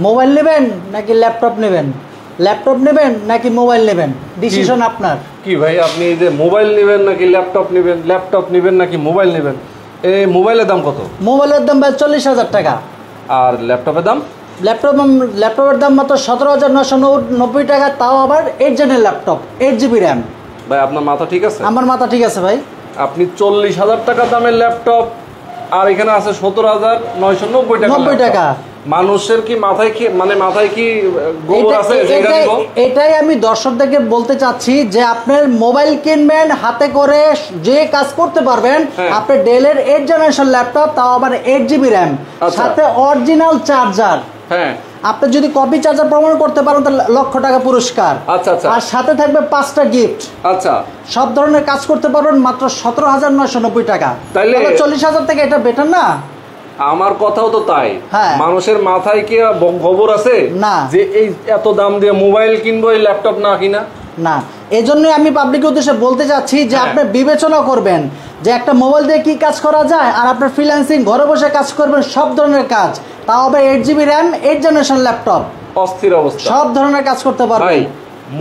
Mobile নেবেন নাকি laptop নেবেন, ল্যাপটপ নেবেন নাকি মোবাইল নেবেন, ডিসিশন আপনার। কি ভাই আপনি এই যে মোবাইল নেবেন নাকি ল্যাপটপ নেবেন, ল্যাপটপ নেবেন নাকি মোবাইল নেবেন, এই মোবাইলের দাম কত? মোবাইলের দাম ভাই 40,000 টাকা। আর ল্যাপটপের দাম? ল্যাপটপের দাম মাত্র 17,990 টাকা, তাও আবার 8 জেনের ল্যাপটপ, 8GB র্যাম। ভাই আপনার মাথা ঠিক আছে? আমার মাথা ঠিক আছে ভাই। আপনি 40,000 টাকা দামের ল্যাপটপ আর এখানে আছে 17,990 টাকা। মানুষের কি মাথায় কি মানে মাথায় কি গোবর আছে? এটাই আমি দর্শকদেরকে বলতে চাচ্ছি যে আপনার মোবাইল কিনবেন, হাতে করে যে কাজ করতে পারবেন। আপনি ডেলের 8 জেনারেশন ল্যাপটপ, তাও আবার 8GB র্যাম, সাথে অরিজিনাল চার্জার। হ্যাঁ, আপনি যদি কপি চার্জার প্রমাণ করতে পারেন তাহলে লক্ষ টাকা পুরস্কার। আচ্ছা আচ্ছা। আর সাথে থাকবে 5টা গিফট। আচ্ছা, সব ধরনের কাজ করতে পারবেন মাত্র 17,990 টাকা। তাহলে 40,000 থেকে এটা বেটার না? আমার কথাও তো তাই। মানুষের মাথায় কি গোবর আছে না যে এই এত দাম দিয়ে মোবাইল কিনবো, এই ল্যাপটপ না কিনা? না, এজন্যই আমি পাবলিকের উদ্দেশ্যে বলতে চাচ্ছি যে আপনি বিবেচনা করবেন যে একটা মোবাইল দিয়ে কি কাজ করা যায়, আর আপনার ফ্রিল্যান্সিং ঘরে বসে কাজ করবেন সব ধরনের কাজ, তাও আবার 8GB র্যাম, 8 জেনারেশন ল্যাপটপ, অস্থির অবস্থা, সব ধরনের কাজ করতে পারবেন।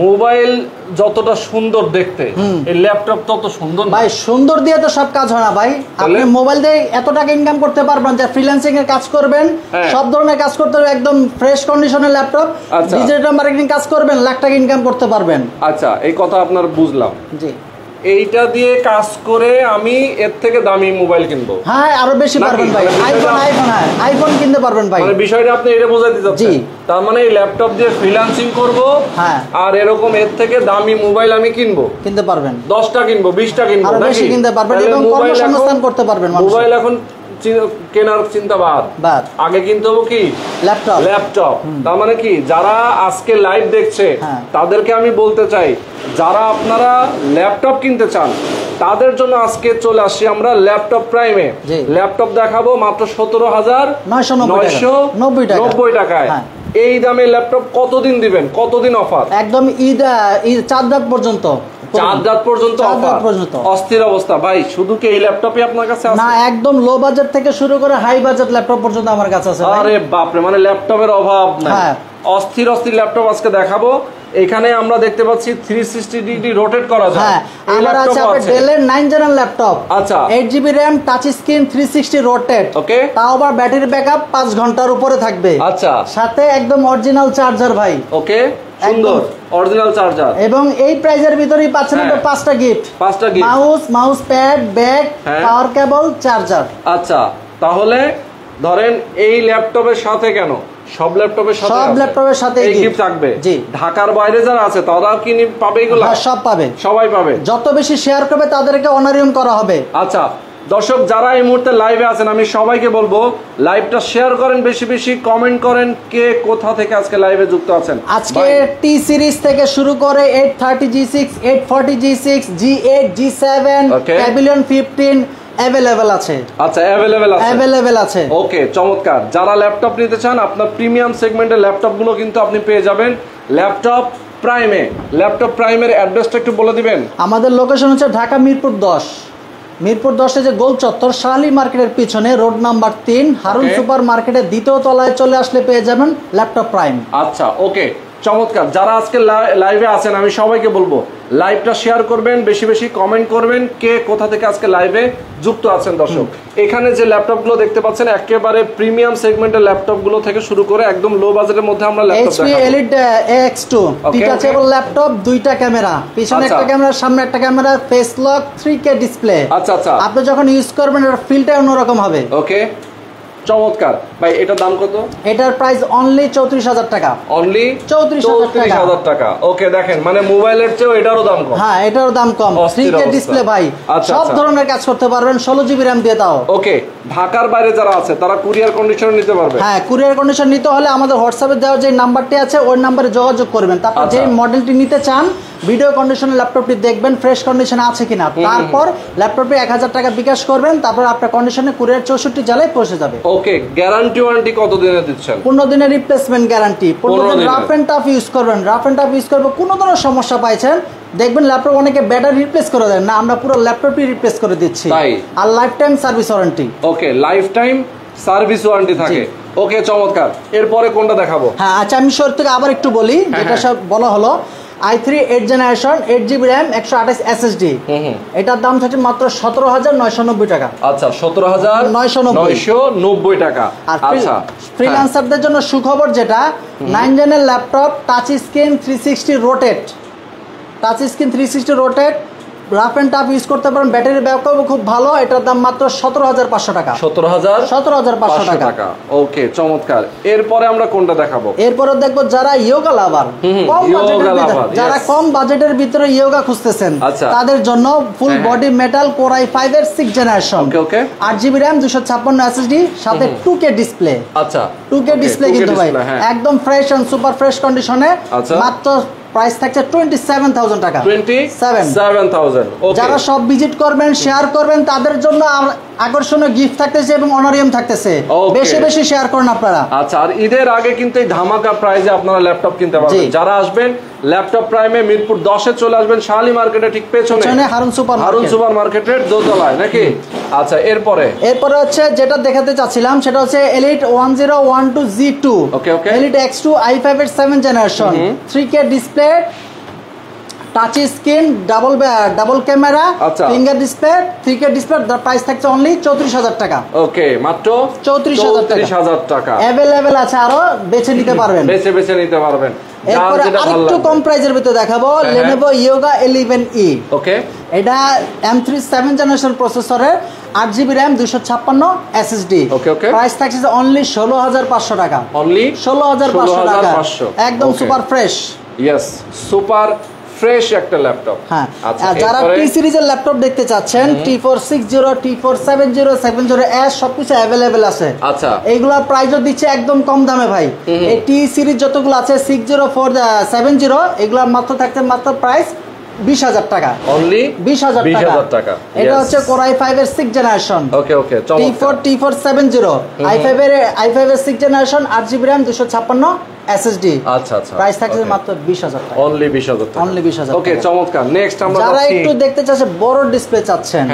মোবাইল যতটা সুন্দর দেখতে, এই ল্যাপটপ তত সুন্দর ভাই। সুন্দর দিয়ে তো সব কাজ হয় না ভাই। আপনি মোবাইল দিয়ে এত টাকা ইনকাম করতে পারবেন যে ফ্রিল্যান্সিং এর কাজ করবেন, সব ধরনের কাজ করতে হবে, একদম ফ্রেশ কন্ডিশনের ল্যাপটপ, ডিজিটাল মার্কেটিং কাজ করবেন, লাখ টাকা ইনকাম করতে পারবেন। আচ্ছা, এই কথা আপনার বুঝলাম। জি, এইটা দিয়ে কাজ করে আমি এর থেকে দামি মোবাইল কিনবো। হ্যাঁ, আরো বেশি পারবেন ভাই। আইফোন কিনতে পারবেন ভাই। মানে বিষয়টা আপনি এটা বোঝাতে চাচ্ছেন। তার মানে এই ল্যাপটপ দিয়ে ফ্রিল্যান্সিং করব, আর এরকম এর থেকে দামি মোবাইল আমি কিনতে পারবেন। 10টা কিনবো, 20টা কিনবো, আরো বেশি কিনতে পারবেন এবং কর্মসংস্থান করতে পারবেন। মোবাইল এখন কেনার চিন্তা বাদ, আগে কিনতে হবে কি ল্যাপটপ। তার মানে কি যারা আজকে লাইভ দেখছে তাদেরকে আমি বলতে চাই, যারা আপনারা ল্যাপটপ কিনতে চান তাদের জন্য আজকে চলে আসছি আমরা ল্যাপটপ প্রাইমে। ল্যাপটপ দেখাবো মাত্র 17,990 টাকায়। এই দামে ল্যাপটপ কতদিন দিবেন, কতদিন অফার? একদম ঈদ 4 রাত পর্যন্ত। 4 রাত পর্যন্ত অস্থির অবস্থা ভাই। শুধু কি এই ল্যাপটপই আপনার কাছে আছে? না, একদম লো বাজেট থেকে শুরু করে হাই বাজেট ল্যাপটপ পর্যন্ত আমার কাছে আছে। আরে বাপরে, মানে ল্যাপটপের অভাব নাই। অস্থির অস্থির ল্যাপটপ আজকে দেখাবো। এখানে আমরা দেখতে পাচ্ছি 360 ডিগ্রি রোটেট করা যায়। হ্যাঁ, আমার আছে ডেলের 9 জেনার ল্যাপটপ। আচ্ছা, 8GB RAM, touch screen, 360 rotate. Okay, তাও আবার ব্যাটারি ব্যাকআপ 5 ঘন্টার উপরে থাকবে। আচ্ছা, সাথে একদম অরিজিনাল চার্জার ভাই। ওকে, সুন্দর অরিজিনাল চার্জার। এবং এই প্রাইজের ভিতরেই পাচ্ছেন আপনি 5টা গিফট। মাউস প্যাড, ব্যাগ, পাওয়ার কেবল, চার্জার। আচ্ছা, তাহলে ধরেন এই ল্যাপটপের সাথে কেন সব ল্যাপটপের সাথে এই গিফট থাকবে। জি, ঢাকার বাইরে যারা আছে তারা কি পাবে এগুলো? সব পাবে, সবাই পাবে। যত বেশি শেয়ার করবে তাদেরকে অনারিয়াম করা হবে। আচ্ছা দর্শক, যারা এই মুহূর্তে লাইভে আছেন আমি সবাইকে বলবো লাইভটা শেয়ার করেন, বেশি বেশি কমেন্ট করেন কে কোথা থেকে আজকে লাইভে যুক্ত আছেন। আজকে টি সিরিজ থেকে শুরু করে 830G6, 840G6, G8, G7, Pavilion 15 available আছে। আচ্ছা, अवेलेबल আছে। ওকে, চমৎকার। যারা ল্যাপটপ নিতে চান আপনার প্রিমিয়াম সেগমেন্টের ল্যাপটপগুলো কিন্তু আপনি পেয়ে যাবেন ল্যাপটপ প্রাইমে। ল্যাপটপ প্রাইমের অ্যাড্রেসটা একটু বলে দিবেন। আমাদের লোকেশন হচ্ছে ঢাকা মিরপুর 10। মিরপুর 10 যে গোল চত্বর শালি মার্কেটের পিছনে রোড নাম্বার 3 হারুন সুপার মার্কেটের দ্বিতীয় তলায় চলে আসলে পেয়ে যাবেন ল্যাপটপ প্রাইম। আচ্ছা, ওকে, চমৎকার। যারা আজকে লাইভে আছেন আমি সবাইকে বলবো লাইভটা শেয়ার করবেন, বেশি বেশি কমেন্ট করবেন কে কোথা থেকে আজকে লাইভে যুক্ত আছেন। দর্শক, এখানে যে ল্যাপটপগুলো দেখতে পাচ্ছেন একেবারে প্রিমিয়াম সেগমেন্টের ল্যাপটপগুলো থেকে শুরু করে একদম লো বাজেটের মধ্যে আমরা ল্যাপটপ দেখাবো। HP Elite X2 detachable laptop, 2টা ক্যামেরা, পিছনে একটা ক্যামেরা, সামনে একটা camera, face lock, 3K display. আচ্ছা আচ্ছা, আপনি যখন ইউজ করবেন এর ফিলটা অন্যরকম হবে। ওকে, চমৎকার ভাই। এটার দাম কত? এটার প্রাইস অনলি 34,000 টাকা। অনলি 34,000 টাকা। ওকে, দেখেন মানে মোবাইলের চেয়েও এটারও দাম কম। হ্যাঁ, এটারও দাম কম। 3K ডিসপ্লে ভাই, সব ধরনের কাজ করতে পারবেন, 16GB RAM দিয়ে দাও। ওকে, ঢাকার বাইরে যারা আছে তারা কুরিয়ার কন্ডিশন নিতে পারবে। হ্যাঁ, কুরিয়ার কন্ডিশন নিতে হলে আমাদের হোয়াটসঅ্যাপে দেওয়া যে নাম্বারটি আছে ওই নম্বরে যোগাযোগ করবেন। তারপর যে মডেলটি নিতে চান ভিডিও কন্ডিশনে ল্যাপটপটি দেখবেন ফ্রেশ কন্ডিশনে আছে কিনা, তারপর ল্যাপটপে 1000 টাকা বিকাশ করবেন, তারপর আপনার কন্ডিশনে কুরিয়ার 64 জেলায় পৌঁছে যাবে। ওকে, গ্যারান্টি ওয়ারেন্টি কত দিনের দিচ্ছেন? 15 দিনের রিপ্লেসমেন্ট গ্যারান্টি। 15 দিন রাফ এন্ড টাফ ইউজ করবেন। রাফ এন্ড টাফ ইউজ করবে, কোনো ধরনের সমস্যা পাইছেন দেখবেন ল্যাপটপ অনেকে ব্যাটারি রিপ্লেস করে দেন না, আমরা পুরো ল্যাপটপই রিপ্লেস করে দিচ্ছি। আর লাইফ টাইম সার্ভিস ওয়ারেন্টি। ওকে, লাইফ টাইম সার্ভিস ওয়ারেন্টি থাকে। ওকে, চমৎকার। এরপরে কোনটা দেখাবো? হ্যাঁ আচ্ছা, আমি শুরু থেকে আবার একটু বলি, যেটা সব বলা হলো i3 8 generation 8GB RAM 128 SSD, এটার দাম থাকছে মাত্র 17,990 টাকা। আচ্ছা, 17,990 টাকা। আচ্ছা, ফ্রিল্যান্সারদের জন্য সুখবর যেটা 9 জেনের laptop, touch screen 360 rotate, touch screen 360 rotate, rough and tough use করতে পারেন, ব্যাটারি ব্যাকআপ খুব ভালো। এটার দাম মাত্র 17,500 টাকা। 17,500 টাকা। ওকে, চমৎকার। এরপরে আমরা কোনটা দেখাবো? এরপরে দেখবো যারা ইয়োগা লাভার, যারা কম বাজেটের ভিতরে ইয়োগা খুঁজতেছেন, তাদের জন্য full body metal core i5 এর 6 জেনারেশন, 8GB RAM 256 SSD, সাথে 2K ডিসপ্লে। আচ্ছা, 2K ডিসপ্লে কিন্তু ভাই একদম ফ্রেশ এন্ড সুপার ফ্রেশ কন্ডিশনে। মাত্র প্রাইস থাকছে 27,000 টাকা। 27,000। যারা সব ভিজিট করবেন, শেয়ার করবেন, তাদের জন্য আকর্ষণীয় গিফট থাকতেছে এবং অনারিয়াম থাকতেছে। বেশি বেশি শেয়ার করুন আপনারা। আচ্ছা, আর ঈদের আগে কিন্তু এই ধামাকা প্রাইজে আপনারা ল্যাপটপ কিনতে পারবেন। যারা আসবেন ল্যাপটপ প্রাইমে মিরপুর 10 এ চলে আসবেন, শালি মার্কেটে ঠিক পেছনে হারুন সুপার মার্কেটের দোতলায় নাকি? আচ্ছা, এরপরে হচ্ছে যেটা দেখাতে চাচ্ছিলাম সেটা হচ্ছে Elite 1012 G2, Elite X2 i5 এর 7 generation, 3K display, touch screen, double camera, finger display, 3K display. Price থাকছে অনলি 34,000 টাকা। ওকে, মাত্র 34,000 টাকা। अवेलेबल আছে, আরো বেছে নিতে পারবেন, বেছে নিতে পারবেন। এরপর আরেকটু কম প্রাইসের ভিতরে দেখাবো Lenovo Yoga 11E। ওকে, এটা M3 7 জেনারেশন প্রসেসরের, 8GB RAM 256 SSD। প্রাইস থাকছে অনলি 16,500 টাকা। অনলি 16,500 টাকা, একদম super fresh. Yes, super fresh একটা ল্যাপটপ। হ্যাঁ, যারা টি সিরিজের ল্যাপটপ দেখতে চাচ্ছেন, T460, T470, 70S সবকিছু अवेलेबल আছে। আচ্ছা, এইগুলা প্রাইসও দিচ্ছে একদম কম দামে ভাই। এই টি সিরিজ যতগুলো আছে 60470, এগুলা মাত্র থাকছে মাত্র প্রাইস 20,000 টাকা। অনলি 20,000 টাকা। এটা হচ্ছে কোর i5 এর 6 জেনারেশন। ওকে, T470 i5 এর 6 জেনারেশন, 8GB RAM 256 SSD। আচ্ছা, প্রাইস থাকছে মাত্র 20,000 টাকা। অনলি 20,000 টাকা। অনলি 20,000 ওকে, চমৎকার। নেক্সট আমরা যারা একটু দেখতে চাচ্ছেন, বড় ডিসপ্লে চাচ্ছেন,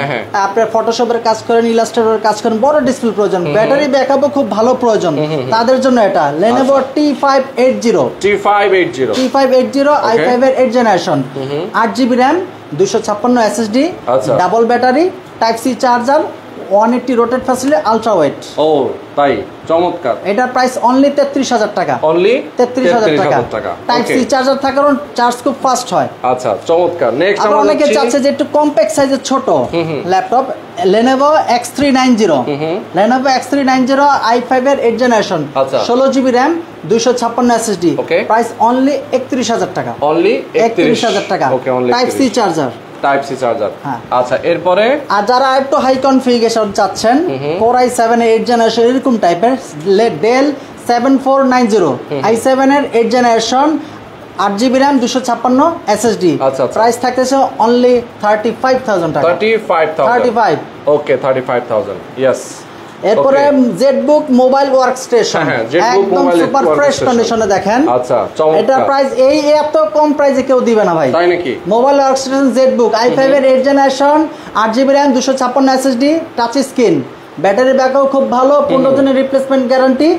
আপনি ফটোশপের কাজ করেন, ইলাস্ট্রেটরের কাজ করেন, বড় ডিসপ্লে প্রয়োজন, ব্যাটারি ব্যাকআপও খুব ভালো প্রয়োজন, তাদের জন্য এটা Lenovo T580 i5 এর 8 generation, 8GB RAM 256 SSD, double battery, type C charger, 180 rotate facility, ultra weight. ও তাই, চমৎকার। এটার প্রাইস অনলি 33,000 টাকা। অনলি 33,000 টাকা। টাইপ সি চার্জার থাকার কারণে চার্জ খুব ফাস্ট হয়। আচ্ছা, চমৎকার। নেক্সট আমরা অনেকে চাচ্ছে যে একটু কম্প্যাক্ট সাইজের ছোট laptop, Lenovo X390, Lenovo X390 i5 এর 8 generation, 16GB RAM 256 SSD। Price only 31,000 টাকা। অনলি 31,000 টাকা। Type C charger, type C charger. আচ্ছা, এরপরে আর যারা একটু হাই কনফিগারেশন চাচ্ছেন, কোর i7 এর 8 জেনারেশন এরকম টাইপের, Dell 7490 i7 এর 8 generation, 8GB RAM 256 SSD। Price থাকতেছে অনলি 35,000 টাকা। 35। ওকে, 35,000। ইয়েস। এরপরে জেটবুক মোবাইল ওয়ার্কস্টেশন, একদম সুপার ফ্রেশ কন্ডিশনে দেখেন। আচ্ছা, এটা প্রাইস এই এত কম প্রাইসে কেউ দিবে না ভাই। তাই নাকি? মোবাইল ওয়ার্কস্টেশন জেটবুক i5 এর 8 generation, 8GB RAM 256 SSD, touch screen, battery backup খুব ভালো, 15 দিনের রিপ্লেসমেন্ট গ্যারান্টি,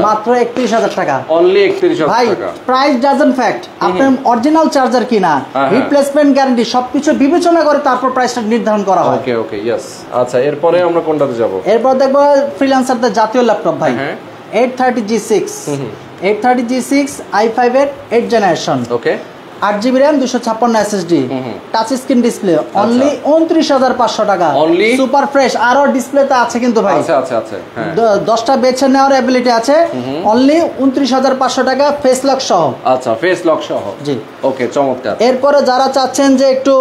মাত্র 31,000 টাকা। অনলি 31,000 টাকা। ভাই, প্রাইস ডাজন্ট ফ্যাক্ট, আপনার অরিজিনাল চার্জার কিনা, রিপ্লেসমেন্ট গ্যারান্টি সবকিছু বিবেচনা করে তারপর প্রাইসটা নির্ধারণ করা হয়। ওকে, ইয়েস। আচ্ছা, এরপরে আমরা কোনটাতে যাব? এরপর দেখবো ফ্রিল্যান্সারদের জাতীয় ল্যাপটপ ভাই, 830G6, 830G6 i5 এর 8 generation, 8GB RAM 256 SSD, touch screen display, only 29,500 টাকা। Super fresh. আরো ডিসপ্লেতে আছে কিন্তু ভাই, 10টা বেছে নেওয়ার অ্যাবিলিটি আছে। অনলি 29,500 টাকা, ফেস লক সহ। আচ্ছা, ফেস লক সহ। জি, ওকে, চমৎকার। এরপরে যারা চাচ্ছেন যে একটু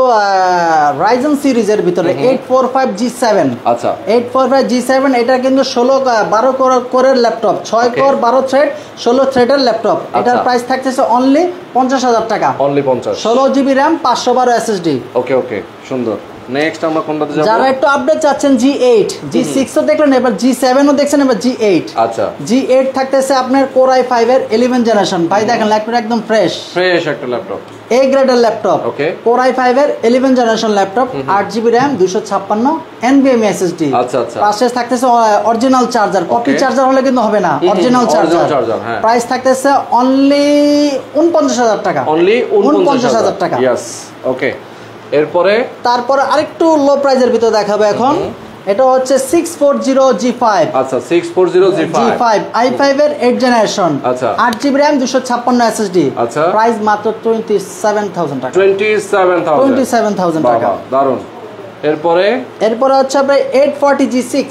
রাইজেন সিরিজের ভিতরে 845G7, আচ্ছা, 845G7 এটা কিন্তু 12 কোরের ল্যাপটপ, 6 কোর 12 থ্রেড 16 থ্রেডের ল্যাপটপ। এটার প্রাইস থাকতেছে অনলি 50,000 টাকা। অনলি 50। 16GB RAM 512 SSD। ওকে, সুন্দর। নেক্সট আমরা কোনটাতে যাব? যারা একটু আপডেট চাচ্ছেন G8, G6 তো দেখলেন, এবার G7 ও দেখছেন, এবার G8। আচ্ছা, G8 থাকতেছে আপনার Core i5 এর 11 জেনারেশন। ভাই দেখেন ল্যাপটপ একদম ফ্রেশ একটা ল্যাপটপ, A গ্রেডের ল্যাপটপ। Core i5 এর 11 generation laptop, 8GB RAM, 256 NVMe SSD। আচ্ছা আচ্ছা। পাশে থাকতেছে অরিজিনাল চার্জার, কপি চার্জার হলে কিন্তু হবে না, অরিজিনাল চার্জার। প্রাইস থাকতেছে অনলি 49,000 টাকা। অনলি 49,000 টাকা। यस, ওকে। তারপরে আরেকটু লো প্রাইজের ভিতর দেখাবো এখন। এটা হচ্ছে 640G5। আচ্ছা, 640G5 i5 এর 8 জেনারেশন। আচ্ছা, 8GB RAM, 256 SSD। আচ্ছা, প্রাইস মাত্র 27,000 টাকা। 27,000 টাকা, দারুন। এরপরে হচ্ছে আপনার 840G6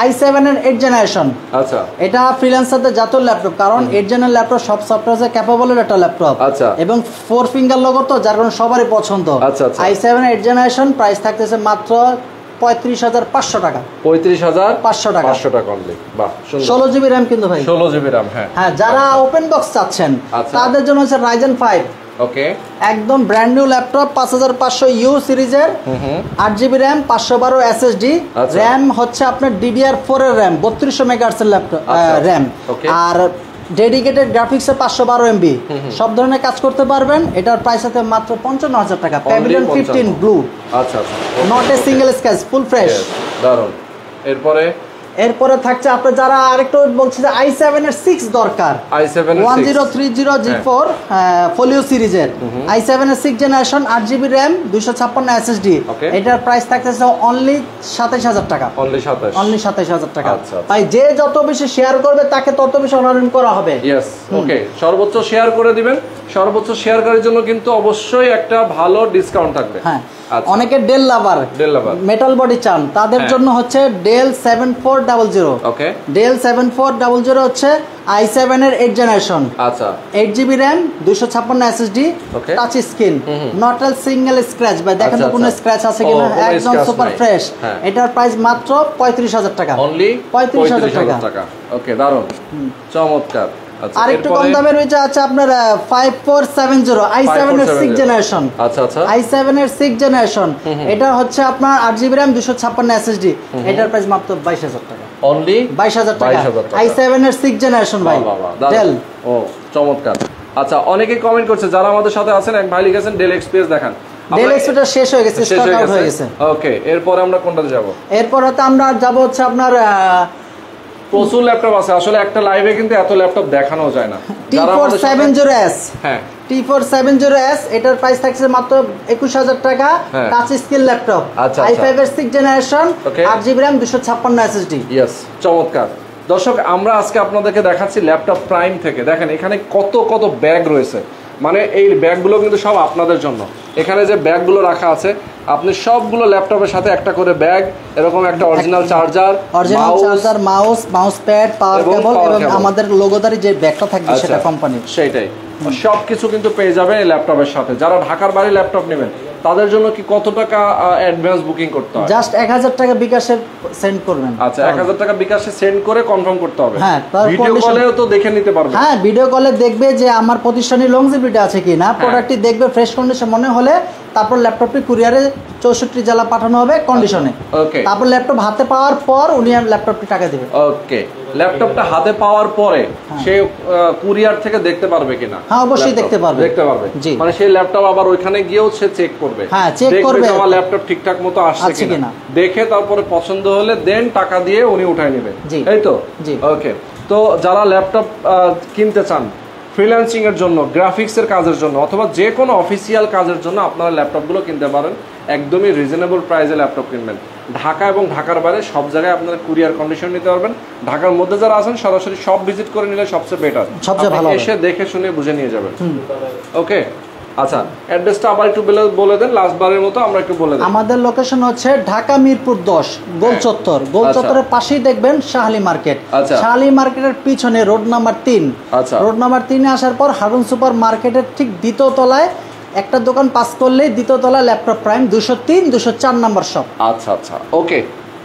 i7 এর 8 জেনারেশন। আচ্ছা, এটা ফ্রিল্যান্সারদের জাতীয় ল্যাপটপ, কারণ 8 জেনের ল্যাপটপ সব সফটওয়্যারে ক্যাপেবল এর একটা ল্যাপটপ। আচ্ছা, এবং 4 ফিঙ্গার লোগো, তো যার কারণে সবারই পছন্দ। আচ্ছা, i7 এর 8 জেনারেশন, প্রাইস থাকতেছে মাত্র 35,500 টাকা। 35,500 টাকা অনলি। বাহ, সুন্দর। 16GB RAM কিন্তু ভাই, 16GB RAM। হ্যাঁ, যারা ওপেন বক্স চাচ্ছেন তাদের জন্য হচ্ছে Ryzen 5। ওকে, একদম ব্র্যান্ড নিউ ল্যাপটপ, 5500U সিরিজের, 8GB RAM, 512 SSD। RAM হচ্ছে আপনার DDR4 এর RAM, 3200 মেগাহার্টজ এর ল্যাপটপ RAM। আর ডেডিকেটেড গ্রাফিক্সে 512 MB, সব ধরনের কাজ করতে পারবেন। এটার প্রাইস আছে মাত্র 55,000 টাকা। Pavilion 15 blue. আচ্ছা আচ্ছা, not a single scratch, full fresh. দারুন। এরপরে থাকছে আপনার যারা আরেকটু বলছে যে i7 এর 6 দরকার, i7 এর 1030G4 ফোলিও সিরিজের i7 এর 6 জেনারেশন, 8GB RAM, 256 SSD। এটার প্রাইস থাকতেছে অনলি 27,000 টাকা। অনলি 27,000 টাকা। ভাই যে যত বেশি শেয়ার করবে তাকে তত বেশি অনারিং করা হবে। ইয়েস, ওকে। সর্বোচ্চ শেয়ার করে দিবেন। সর্বোচ্চ শেয়ারকারীর জন্য কিন্তু অবশ্যই একটা ভালো ডিসকাউন্ট থাকবে। হ্যাঁ, অনেকে ডেল লাভার মেটাল বডি চান, তাদের জন্য হচ্ছে ডেল 7400। ওকে, ডেল 7400 হচ্ছে i7 এর 8 জেনারেশন। আচ্ছা, 8GB RAM, 256 SSD, touch screen, not a single scratch. ভাই দেখেন তো কোনো স্ক্র্যাচ আছে কিনা, একদম সুপার ফ্রেশ। এটার প্রাইস মাত্র 35,000 টাকা। অনলি 35,000 টাকা। ওকে, দারুন, চমৎকার। আর একটু কম দামের রয়েছে আছে আপনার 5470 i7 এর 6 জেনারেশন। আচ্ছা আচ্ছা, i7 এর 6 জেনারেশন। এটা হচ্ছে আপনার 8GB RAM, 256 SSD। এটার প্রাইস মাত্র 22,000 টাকা। অনলি 22,000 টাকা। i7 এর 6 জেনারেশন ভাই, ডেল। ও, চমৎকার। আচ্ছা, অনেকে কমেন্ট করছে, যারা আমাদের সাথে আছেন, এক ভাই লিখেছেন ডেল এক্সপিএস দেখান। ডেল এক্সপিএস শেষ হয়ে গেছে, স্টক আউট হয়ে গেছে। ওকে, এরপর আমরা কোনটাতে যাব? এরপর আমরা যাব হচ্ছে আপনার প্রচুর ল্যাপটপ আছে। আসলে একটা লাইভে কিন্তু এত ল্যাপটপ দেখানো যায় না। T470S, হ্যাঁ, T470S, এটার প্রাইস থাকছে মাত্র 21,000 টাকা। টাচ স্ক্রিন ল্যাপটপ, i5 এর 6 generation, 8GB RAM, 256 SSD। Yes, চমৎকার। দর্শক, আমরা আজকে আপনাদেরকে দেখাচ্ছি ল্যাপটপ প্রাইম থেকে। দেখেন এখানে কত কত ব্যাগ রয়েছে, মানে এই ব্যাগগুলো কিন্তু সব আপনাদের জন্য। এখানে যে ব্যাগগুলো রাখা আছে, আপনি সবগুলো ল্যাপটপের সাথে একটা করে ব্যাগ, এরকম একটা অরিজিনাল চার্জার, মাউস প্যাড, পাওয়ার কেবল এবং আমাদের লোগোদারি যে ব্যাগটা থাকবে সেটা কোম্পানির, সেটাই সবকিছু কিন্তু পেয়ে যাবেন এই ল্যাপটপের সাথে। যারা ঢাকার বাইরে ল্যাপটপ নেবেন তাদের জন্য কি কত টাকা অ্যাডভান্স বুকিং করতে হবে? জাস্ট 1000 টাকা বিকাশে সেন্ড করবেন। আচ্ছা, 1000 টাকা বিকাশে সেন্ড করে কনফার্ম করতে হবে। হ্যাঁ, ভিডিও কলেও তো দেখে নিতে পারবে। হ্যাঁ, ভিডিও কলে দেখবে যে আমার প্রতিষ্ঠানের লংজিভিটি আছে কিনা, প্রোডাক্টটি দেখবে ফ্রেশ কন্ডিশন মনে হলে তারপর ল্যাপটপটি কুরিয়ারে 64 জেলা পাঠানো হবে কন্ডিশনে। ওকে, তারপর ল্যাপটপ হাতে পাওয়ার পর উনি ল্যাপটপটি টাকা দিবে। ওকে, ল্যাপটপটা হাতে পাওয়ার পরে সে কুরিয়ার থেকে দেখতে পারবে কিনা? হ্যাঁ, অবশ্যই দেখতে পারবে। মানে সেই ল্যাপটপ আবার ওইখানে গিয়েও সে চেক করবে। হ্যাঁ, চেক করবে আমার ল্যাপটপ ঠিকঠাক মতো আসছে কিনা, দেখে তারপরে পছন্দ হলে দেন টাকা দিয়ে উনি উঠায় নেবে। এই তো, ওকে। তো যারা ল্যাপটপ কিনতে চান ফ্রিল্যান্সিং এর জন্য, গ্রাফিক্স এর কাজের জন্য, অথবা যে কোনো অফিসিয়াল কাজের জন্য আপনারা ল্যাপটপগুলো কিনতে পারেন। একদমই রিজনেবল প্রাইসে ল্যাপটপ কিনবেন। ঢাকা এবং ঢাকার বাইরে সব জায়গায় আপনারা কুরিয়ার কন্ডিশন নিতে পারবেন। ঢাকার মধ্যে যারা আছেন সরাসরি সব ভিজিট করে নিলে সবচেয়ে বেটার, সবচেয়ে ভালো, এসে দেখে শুনে বুঝে নিয়ে যাবেন। ওকে, আচ্ছা, অ্যাড্রেসটা আবার একটু বলে দেন, লাস্ট বারের মতো আমরা একটু বলে দেন। আমাদের লোকেশন হচ্ছে ঢাকা মিরপুর 10 গোল চত্বর। গোল চত্বরের পাশেই দেখবেন শাহলী মার্কেট। শাহলী মার্কেটের পিছনে রোড নাম্বার 3। রোড নাম্বার 3-এ আসার পর হারুন সুপার মার্কেটের ঠিক দ্বিতীয় তলায় একটা দোকান পাস করলেই দ্বিতীয় তলায় ল্যাপটপ প্রাইম 203, 204 নাম্বার শপ। আচ্ছা আচ্ছা, ওকে।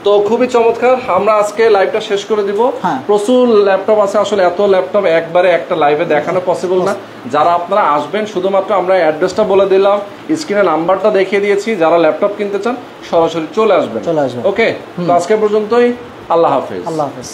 তো খুবই চমৎকার, আমরা আজকে লাইভটা শেষ করে দিব। প্রচুর ল্যাপটপ আছে, আসলে এত ল্যাপটপ একবারে একটা লাইভে দেখানো পসিবল না। যারা আপনারা আসবেন শুধুমাত্র আমরা অ্যাড্রেসটা বলে দিলাম, স্ক্রিনে নাম্বারটা দেখিয়ে দিয়েছি, যারা ল্যাপটপ কিনতে চান সরাসরি চলে আসবেন। ওকে, তো আজকে পর্যন্তই, আল্লাহ হাফেজ। আল্লাহ হাফেজ।